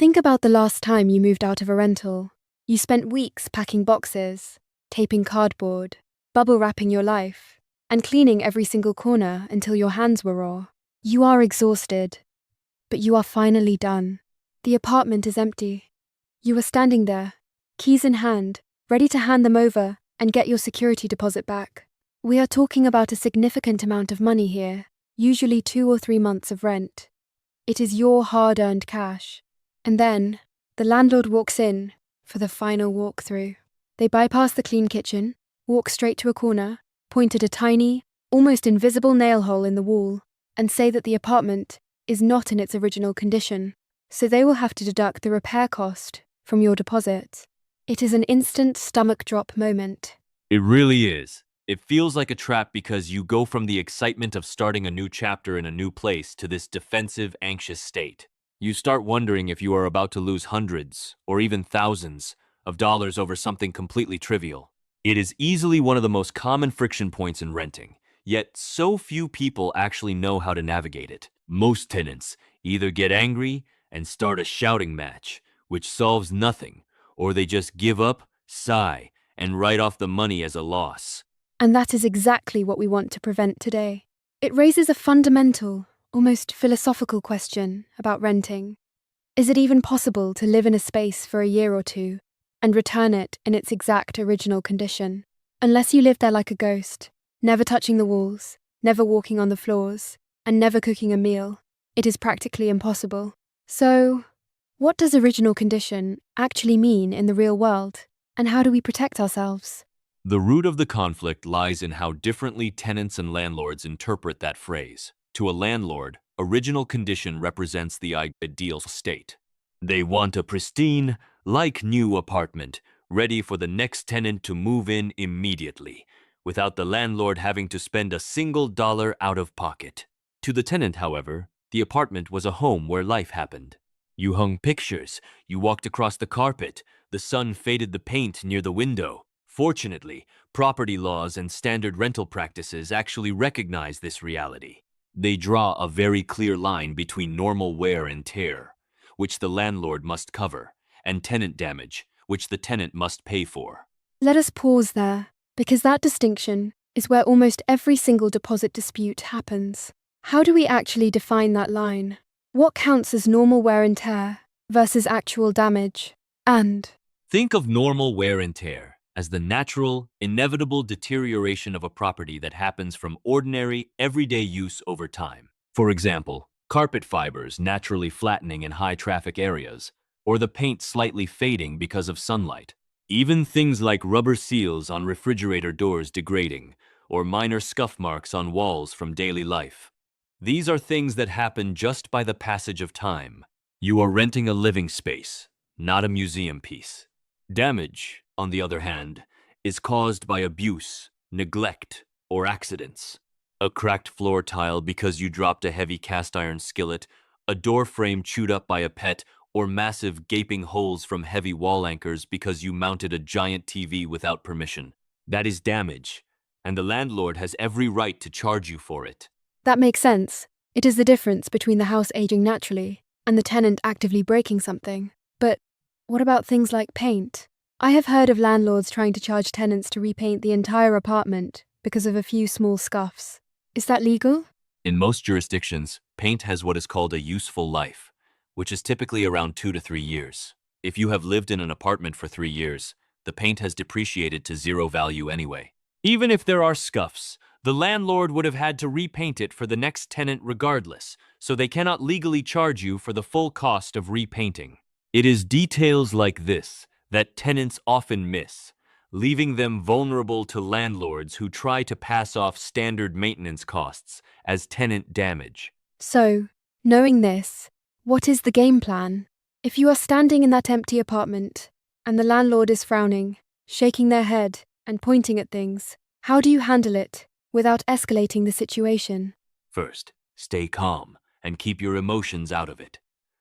Think about the last time you moved out of a rental. You spent weeks packing boxes, taping cardboard, bubble wrapping your life, and cleaning every single corner until your hands were raw. You are exhausted, but you are finally done. The apartment is empty. You are standing there, keys in hand, ready to hand them over and get your security deposit back. We are talking about a significant amount of money here, usually 2 or 3 months of rent. It is your hard-earned cash. And then, the landlord walks in for the final walkthrough. They bypass the clean kitchen, walk straight to a corner, point at a tiny, almost invisible nail hole in the wall, and say that the apartment is not in its original condition, so they will have to deduct the repair cost from your deposit. It is an instant stomach-drop moment. It really is. It feels like a trap because you go from the excitement of starting a new chapter in a new place to this defensive, anxious state. You start wondering if you are about to lose hundreds, or even thousands, of dollars over something completely trivial. It is easily one of the most common friction points in renting, yet so few people actually know how to navigate it. Most tenants either get angry and start a shouting match, which solves nothing, or they just give up, sigh, and write off the money as a loss. And that is exactly what we want to prevent today. It raises a fundamental, almost philosophical question about renting. Is it even possible to live in a space for a year or two and return it in its exact original condition? Unless you live there like a ghost, never touching the walls, never walking on the floors, and never cooking a meal, it is practically impossible. So, what does original condition actually mean in the real world, and how do we protect ourselves? The root of the conflict lies in how differently tenants and landlords interpret that phrase. To a landlord, original condition represents the ideal state. They want a pristine, like-new apartment, ready for the next tenant to move in immediately, without the landlord having to spend a single dollar out of pocket. To the tenant, however, the apartment was a home where life happened. You hung pictures, you walked across the carpet, the sun faded the paint near the window. Fortunately, property laws and standard rental practices actually recognize this reality. They draw a very clear line between normal wear and tear, which the landlord must cover, and tenant damage, which the tenant must pay for. Let us pause there, because that distinction is where almost every single deposit dispute happens. How do we actually define that line? What counts as normal wear and tear versus actual damage? And think of normal wear and tear as the natural, inevitable deterioration of a property that happens from ordinary, everyday use over time. For example, carpet fibers naturally flattening in high-traffic areas, or the paint slightly fading because of sunlight. Even things like rubber seals on refrigerator doors degrading, or minor scuff marks on walls from daily life. These are things that happen just by the passage of time. You are renting a living space, not a museum piece. Damage, on the other hand, is caused by abuse, neglect, or accidents. A cracked floor tile because you dropped a heavy cast iron skillet, a door frame chewed up by a pet, or massive gaping holes from heavy wall anchors because you mounted a giant TV without permission. That is damage, and the landlord has every right to charge you for it. that makes sense. It is the difference between the house aging naturally and the tenant actively breaking something. But what about things like paint? I have heard of landlords trying to charge tenants to repaint the entire apartment because of a few small scuffs. Is that legal? In most jurisdictions, paint has what is called a useful life, which is typically around 2 to 3 years. If you have lived in an apartment for 3 years, the paint has depreciated to zero value anyway. Even if there are scuffs, the landlord would have had to repaint it for the next tenant regardless, so they cannot legally charge you for the full cost of repainting. It is details like this that tenants often miss, leaving them vulnerable to landlords who try to pass off standard maintenance costs as tenant damage. So, knowing this, what is the game plan? If you are standing in that empty apartment and the landlord is frowning, shaking their head and pointing at things, how do you handle it without escalating the situation? First, stay calm and keep your emotions out of it.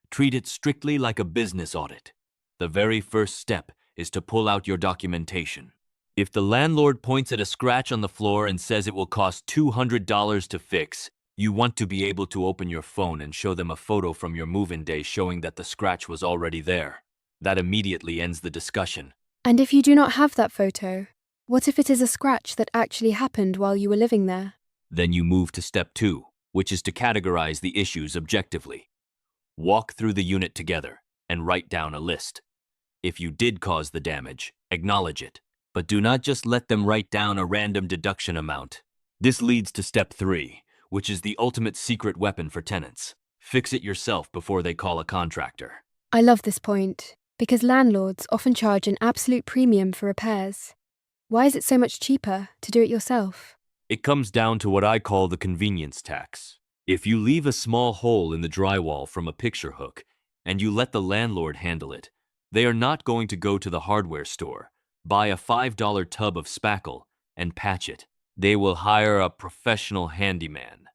Treat it strictly like a business audit. The very first step is to pull out your documentation. If the landlord points at a scratch on the floor and says it will cost $200 to fix, You want to be able to open your phone and show them a photo from your move-in day showing that the scratch was already there. That immediately ends the discussion. And if you do not have that photo, what if it is a scratch that actually happened while you were living there? Then you move to step 2, which is to categorize the issues objectively. Walk through the unit together and write down a list. If you did cause the damage, acknowledge it, but do not just let them write down a random deduction amount. This leads to step 3, which is the ultimate secret weapon for tenants. Fix it yourself before they call a contractor. I love this point, because landlords often charge an absolute premium for repairs. Why is it so much cheaper to do it yourself? It comes down to what I call the convenience tax. If you leave a small hole in the drywall from a picture hook and you let the landlord handle it, they are not going to go to the hardware store, buy a $5 tub of spackle, and patch it. They will hire a professional handyman.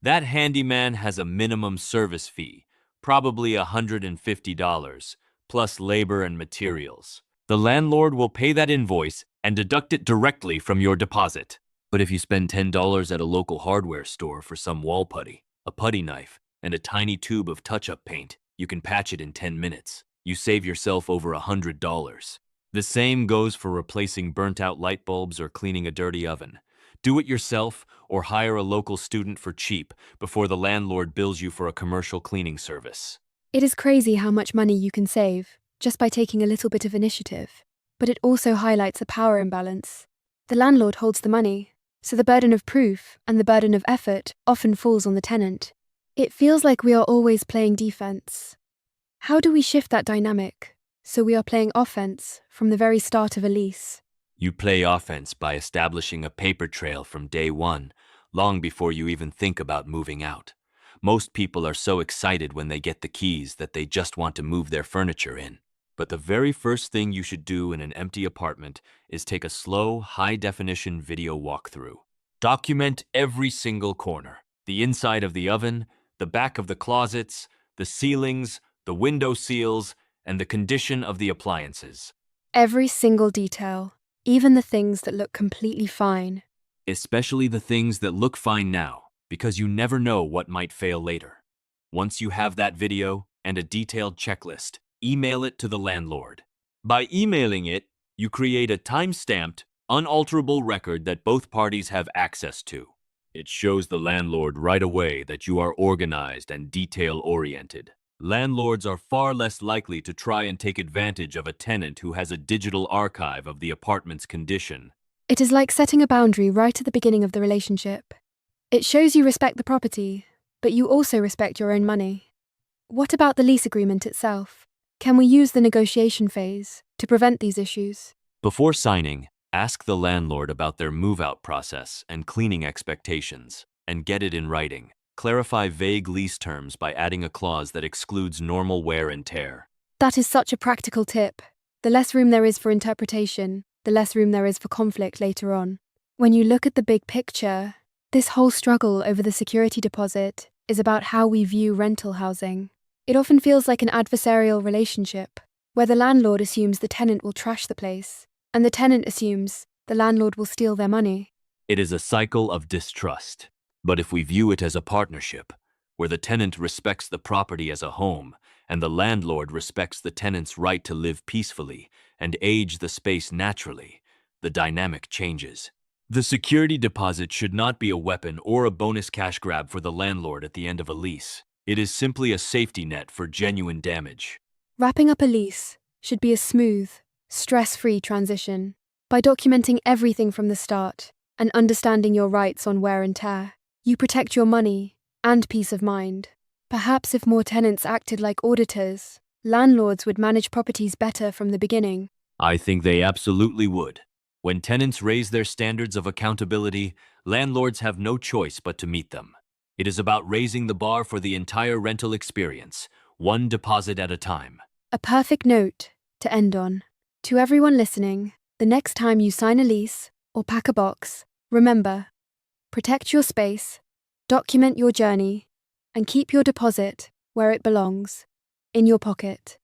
That handyman has a minimum service fee, probably $150, plus labor and materials. The landlord will pay that invoice and deduct it directly from your deposit. But if you spend $10 at a local hardware store for some wall putty, a putty knife, and a tiny tube of touch-up paint, you can patch it in 10 minutes. You save yourself over $100. The same goes for replacing burnt-out light bulbs or cleaning a dirty oven. Do it yourself or hire a local student for cheap before the landlord bills you for a commercial cleaning service. It is crazy how much money you can save just by taking a little bit of initiative. But it also highlights a power imbalance. The landlord holds the money, so the burden of proof and the burden of effort often falls on the tenant. It feels like we are always playing defense. How do we shift that dynamic so we are playing offense from the very start of a lease? You play offense by establishing a paper trail from day one, long before you even think about moving out. Most people are so excited when they get the keys that they just want to move their furniture in. But the very first thing you should do in an empty apartment is take a slow, high-definition video walkthrough. Document every single corner: the inside of the oven, the back of the closets, the ceilings, the window seals, and the condition of the appliances. Every single detail, even the things that look completely fine. Especially the things that look fine now, because you never know what might fail later. Once you have that video and a detailed checklist, email it to the landlord. By emailing it, you create a time-stamped, unalterable record that both parties have access to. It shows the landlord right away that you are organized and detail-oriented. Landlords are far less likely to try and take advantage of a tenant who has a digital archive of the apartment's condition. It is like setting a boundary right at the beginning of the relationship. It shows you respect the property, but you also respect your own money. What about the lease agreement itself? Can we use the negotiation phase to prevent these issues? Before signing, ask the landlord about their move-out process and cleaning expectations, and get it in writing. Clarify vague lease terms by adding a clause that excludes normal wear and tear. That is such a practical tip. The less room there is for interpretation, the less room there is for conflict later on. When you look at the big picture, this whole struggle over the security deposit is about how we view rental housing. It often feels like an adversarial relationship, where the landlord assumes the tenant will trash the place, and the tenant assumes the landlord will steal their money. It is a cycle of distrust. But if we view it as a partnership, where the tenant respects the property as a home, and the landlord respects the tenant's right to live peacefully and age the space naturally, the dynamic changes. The security deposit should not be a weapon or a bonus cash grab for the landlord at the end of a lease. It is simply a safety net for genuine damage. Wrapping up a lease should be a smooth, stress-free transition. By documenting everything from the start and understanding your rights on wear and tear, you protect your money and peace of mind. Perhaps if more tenants acted like auditors, landlords would manage properties better from the beginning. I think they absolutely would. When tenants raise their standards of accountability, landlords have no choice but to meet them. It is about raising the bar for the entire rental experience, one deposit at a time. A perfect note to end on. To everyone listening, the next time you sign a lease or pack a box, remember, protect your space, document your journey, and keep your deposit where it belongs, in your pocket.